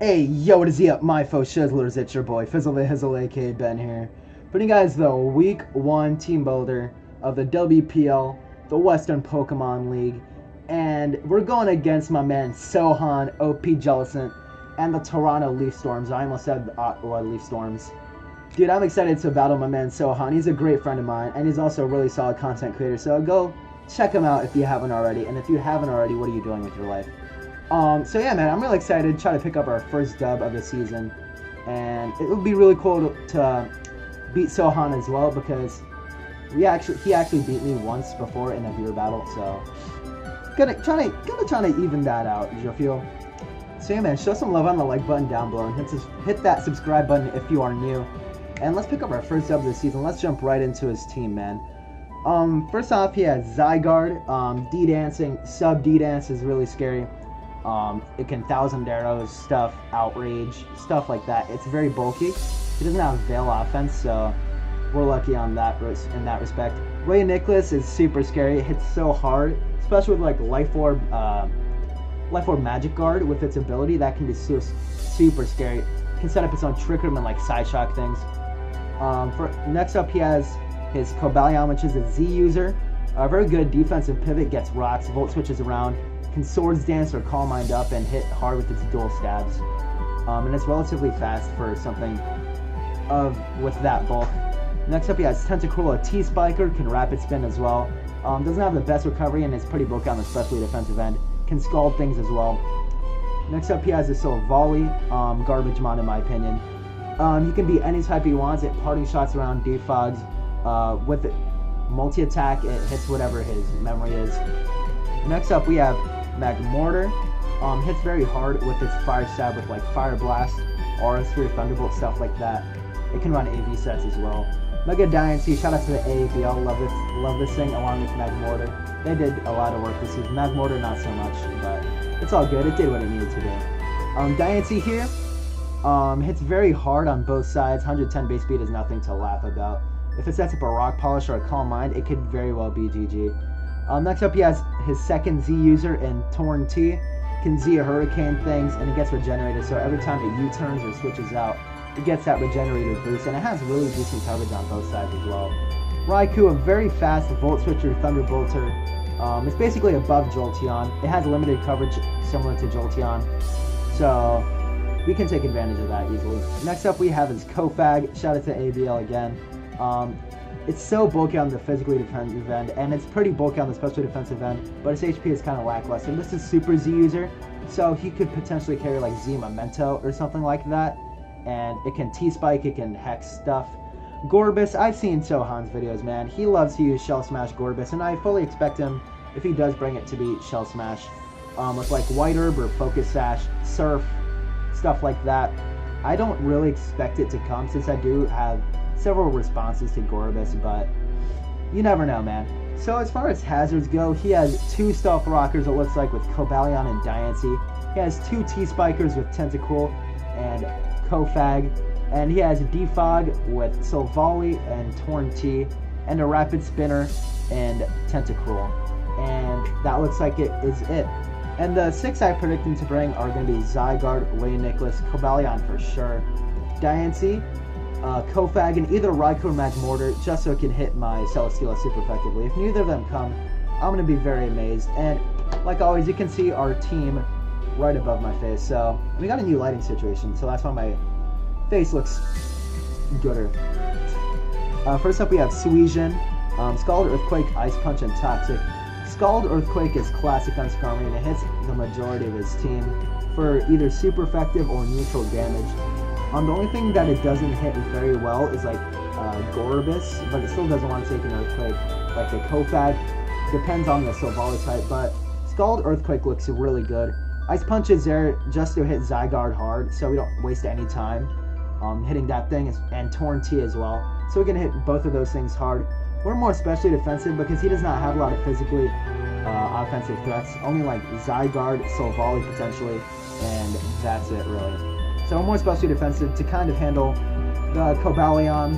Hey, yo, what is up, my faux shizzlers? It's your boy, FizzleTheHizzle, aka Ben here. Bringing you guys the Week 1 team builder of the WPL, the Western Pokemon League. And we're going against my man Sohan, OP Jellicent, and the Toronto Leaf Storms. I almost said Leaf Storms. Dude, I'm excited to battle my man Sohan. He's a great friend of mine, and he's also a really solid content creator. So go check him out if you haven't already. And if you haven't already, what are you doing with your life? So yeah, man, I'm really excited to try to pick up our first dub of the season, and it would be really cool to beat Sohan as well, because he actually beat me once before in a beer battle, so gonna try to even that out. You feel? So yeah, man, show some love on the like button down below, and hit that subscribe button if you are new, and let's pick up our first dub of the season. Let's jump right into his team, man. First off, he has Zygarde. D-dancing, sub D-dance is really scary. It can 1,000 arrows, stuff, outrage, stuff like that. It's very bulky. He doesn't have veil offense, so we're lucky on that in that respect. Ray Nicholas is super scary. It hits so hard, especially with like Life Orb Magic Guard with its ability. That can be super scary. It can set up its own Trick Room and like Side Shock things. Next up, he has his Cobalion, which is a Z user. Very good defensive pivot, gets rocks, volt switches around. Can Swords Dance or Calm Mind up and hit hard with its dual stabs. And it's relatively fast for something with that bulk. Next up, he has Tentacruel, a T-Spiker, can Rapid Spin as well. Doesn't have the best recovery and is pretty bulky on the especially defensive end. Can Scald things as well. Next up, he has a Volley, garbage mon in my opinion. He can beat any type he wants. It parting shots around, defogs. With it, multi-attack, it hits whatever his memory is. Next up, we have Magmortar. Hits very hard with its Fire Stab with like Fire Blast, Aura Sphere, Thunderbolt, stuff like that. It can run AV sets as well. Mega Dynasty, shout out to the AAPL, love this thing along with Magmortar. They did a lot of work this season. Magmortar not so much, but it's all good. It did what it needed to do. Dynasty here, hits very hard on both sides. 110 base speed is nothing to laugh about. If it sets up a Rock Polish or a Calm Mind, it could very well be GG. Next up, he has his second Z user in Torn T. Can Z a Hurricane things, and it gets regenerated, so every time it U-turns or switches out, it gets that regenerated boost, and it has really decent coverage on both sides as well. Raikou, a very fast Volt Switcher Thunderbolter. It's basically above Jolteon. It has limited coverage similar to Jolteon, so we can take advantage of that easily. Next up, we have his Kofag. Shout out to ABL again. It's so bulky on the physically defensive end, and it's pretty bulky on the special defensive end, but its HP is kind of lackluster. This is Super Z user, so he could potentially carry like Z Memento or something like that, and it can T-Spike, it can Hex stuff. Gorbis, I've seen Sohan's videos, man. He loves to use Shell Smash Gorbis, and I fully expect him, if he does bring it, to beat Shell Smash. With like White Herb or Focus Sash, Surf, stuff like that. I don't really expect it to come, since I do have several responses to Gorbis, but you never know, man. So as far as hazards go, he has 2 Stealth Rockers, it looks like, with Cobalion and Diancie. He has 2 T-Spikers with Tentacruel and Kofag, and he has Defog with Silvally and Torn T, and a Rapid Spinner and Tentacruel. And that looks like it is it. And the 6 I predict him to bring are going to be Zygarde, Ray Nicholas, Cobalion for sure, Diancie, Kofag, and either Raikou or Magmortar, just so it can hit my Celesteela super effectively. If neither of them come, I'm going to be very amazed. And like always, you can see our team right above my face. So we got a new lighting situation, so that's why my face looks gooder. First up, we have Suijin, Scald, Earthquake, Ice Punch, and Toxic. Scald Earthquake is classic on Skarmory, and it hits the majority of his team for either super effective or neutral damage. The only thing that it doesn't hit very well is like Gorbis, but it still doesn't want to take an Earthquake. Like the Kofag, depends on the Silvally type, but Scald Earthquake looks really good. Ice Punch is there just to hit Zygarde hard, so we don't waste any time hitting that thing, and Torn T as well, so we can hit both of those things hard. We're more especially defensive because he does not have a lot of physically offensive threats, only like Zygarde, Silvally potentially, and that's it really. So we're more especially defensive to kind of handle the Cobalion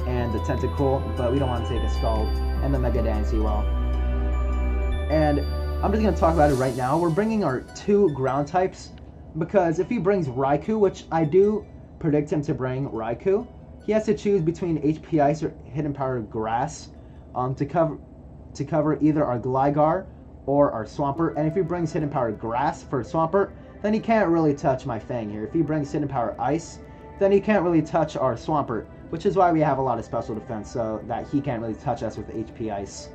and the Tentacruel, but we don't want to take a Scald and the Mega Dynasty well. And I'm just going to talk about it right now. We're bringing our 2 ground types because if he brings Raikou, which I do predict him to bring Raikou, he has to choose between HP Ice or Hidden Power Grass to cover either our Gligar or our Swampert. And if he brings Hidden Power Grass for Swampert, then he can't really touch my Fang here. If he brings Hidden Power Ice, then he can't really touch our Swampert, which is why we have a lot of special defense, so that he can't really touch us with HP Ice.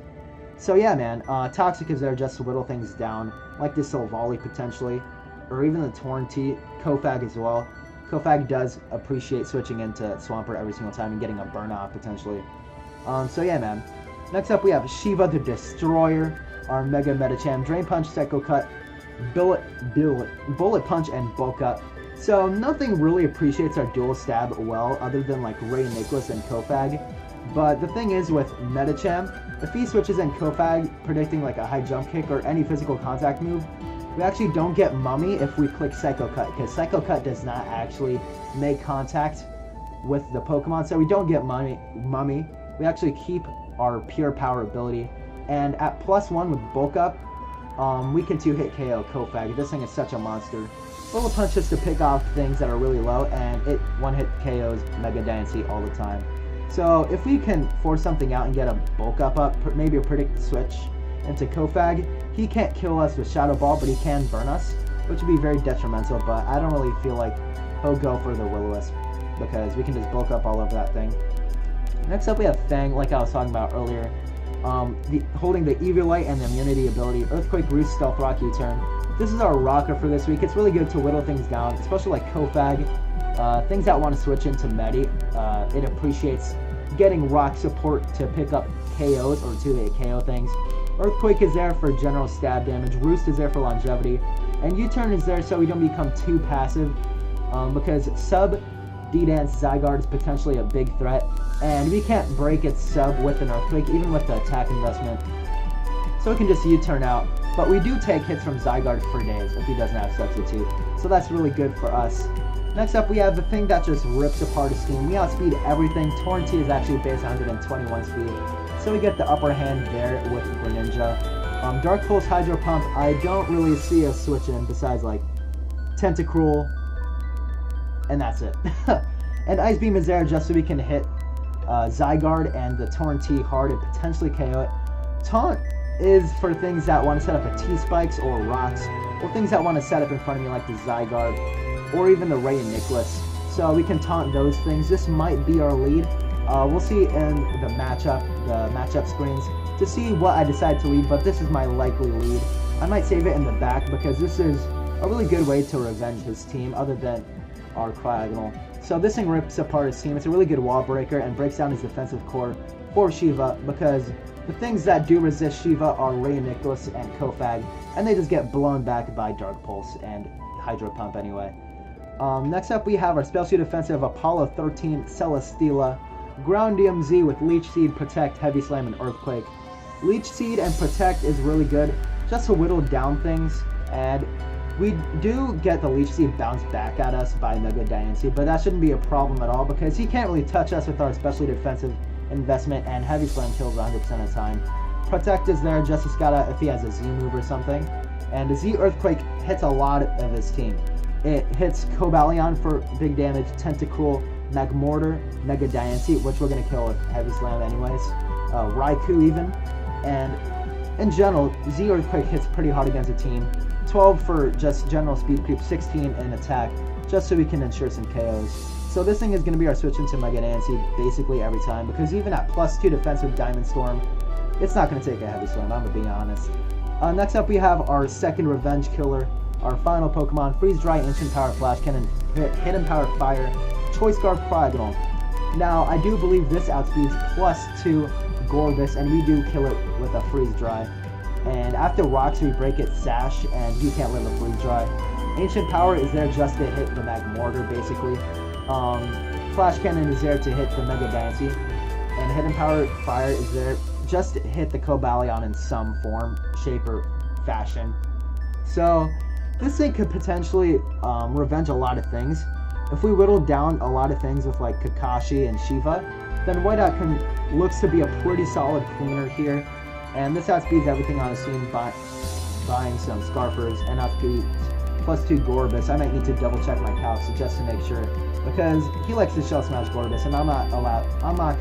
So yeah, man, Toxic is there just to whittle things down, like this Silvally potentially, or even the Torrentee, Kofag as well. Kofag does appreciate switching into Swampert every single time and getting a burn off potentially. So yeah, man. Next up we have Shiva the Destroyer, our Mega Medicham, Drain Punch, Psycho Cut, Bullet Punch, and Bulk Up. So nothing really appreciates our dual stab well, other than like Ray Nicholas and Kofag. But the thing is with Medicham, if he switches in Kofag, predicting like a high jump kick or any physical contact move, we actually don't get Mummy if we click Psycho Cut, because Psycho Cut does not actually make contact with the Pokemon, so we don't get Mummy. We actually keep our Pure Power ability, and at +1 with Bulk Up, we can 2-hit KO Kofag. This thing is such a monster. Bullet Punch just to pick off things that are really low, and it 1-hit KOs Mega Diancie all the time. So if we can force something out and get a Bulk Up, maybe a Predict Switch into Kofag, he can't kill us with Shadow Ball, but he can burn us, which would be very detrimental, but I don't really feel like he'll go for the Will-O-Wisp, because we can just Bulk Up all over that thing. Next up we have Fang, like I was talking about earlier, holding the Eviolite and the Immunity ability, Earthquake, Roost, Stealth Rock, U-Turn. This is our rocker for this week. It's really good to whittle things down, especially like Kofag, things that want to switch into Medi. It appreciates getting rock support to pick up KOs or 2-hit KO things. Earthquake is there for general stab damage, Roost is there for longevity, and U-Turn is there so we don't become too passive, because sub D-Dance Zygarde is potentially a big threat, and we can't break its sub with an Earthquake, even with the attack investment, so we can just U-Turn out, but we do take hits from Zygarde for days if he doesn't have Substitute, so that's really good for us. Next up we have the thing that just rips apart his team. We outspeed everything. Torrentee is actually base 121 speed, so we get the upper hand there with Greninja. Dark Pulse, Hydro Pump, I don't really see us switching besides like Tentacruel, and that's it. And Ice Beam is there just so we can hit Zygarde and the Torrentee hard and potentially KO it. Taunt is for things that want to set up a T-Spikes or Rocks, or things that want to set up in front of me like the Zygarde, or even the Ray and Nicholas. So we can taunt those things. This might be our lead. We'll see in the matchup screens to see what I decide to lead, but this is my likely lead. I might save it in the back because this is a really good way to revenge his team other than our Cryogonal. So this thing rips apart his team. It's a really good wall breaker and breaks down his defensive core for Shiva, because the things that do resist Shiva are Ray and Nicholas and Kofag, and they just get blown back by Dark Pulse and Hydro Pump anyway. Next up we have our Special Defensive Apollo 13 Celesteela, Ground DMZ with Leech Seed, Protect, Heavy Slam, and Earthquake. Leech Seed and Protect is really good just to whittle down things, and we do get the Leech Seed bounced back at us by Mega Diancie, but that shouldn't be a problem at all because he can't really touch us with our Specially Defensive investment, and Heavy Slam kills 100% of the time. Protect is there just if he has a Z move or something, and the Z Earthquake hits a lot of his team. It hits Cobalion for big damage, Tentacruel, Magmortar, Mega Diancie, which we're going to kill with Heavy Slam anyways, Raikou even, and in general, Z Earthquake hits pretty hard against a team. 12 for just general speed creep, 16 in attack, just so we can ensure some KOs. So this thing is going to be our switch into Mega Diancie basically every time, because even at +2 defense with Diamond Storm, it's not going to take a Heavy Slam, I'm going to be honest. Next up we have our second Revenge Killer, our final Pokemon, Freeze Dry, Ancient Power, Flash Cannon, Hidden Power, Fire, Choice Scarf, Cryogonal. Now, I do believe this outspeeds +2 Gorbis, and we do kill it with a Freeze Dry. And after Rocks, we break its Sash, and he can't live a Freeze Dry. Ancient Power is there just to hit the Magmortar, basically. Flash Cannon is there to hit the Mega Diancie, and Hidden Power, Fire is there just to hit the Cobalion in some form, shape, or fashion. So this thing could potentially revenge a lot of things. If we whittle down a lot of things with like Kakashi and Shiva, then Whiteout looks to be a pretty solid cleaner here. And this outspeeds everything on his team by buying some Scarfers and outspeeds +2 Gorbis. I might need to double check my calcs just to make sure, because he likes to shell smash Gorbis, and I'm not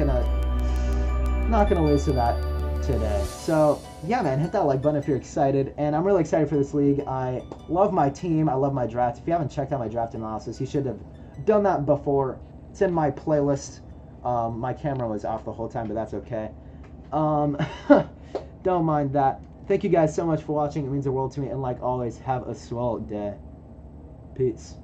gonna lose to that today. So yeah, man, hit that like button if you're excited, and I'm really excited for this league. I love my team. I love my draft. If you haven't checked out my draft analysis, you should have done that before. It's in my playlist. My camera was off the whole time, but that's okay. Don't mind that. Thank you guys so much for watching. It means the world to me, and like always, have a swell day. Peace.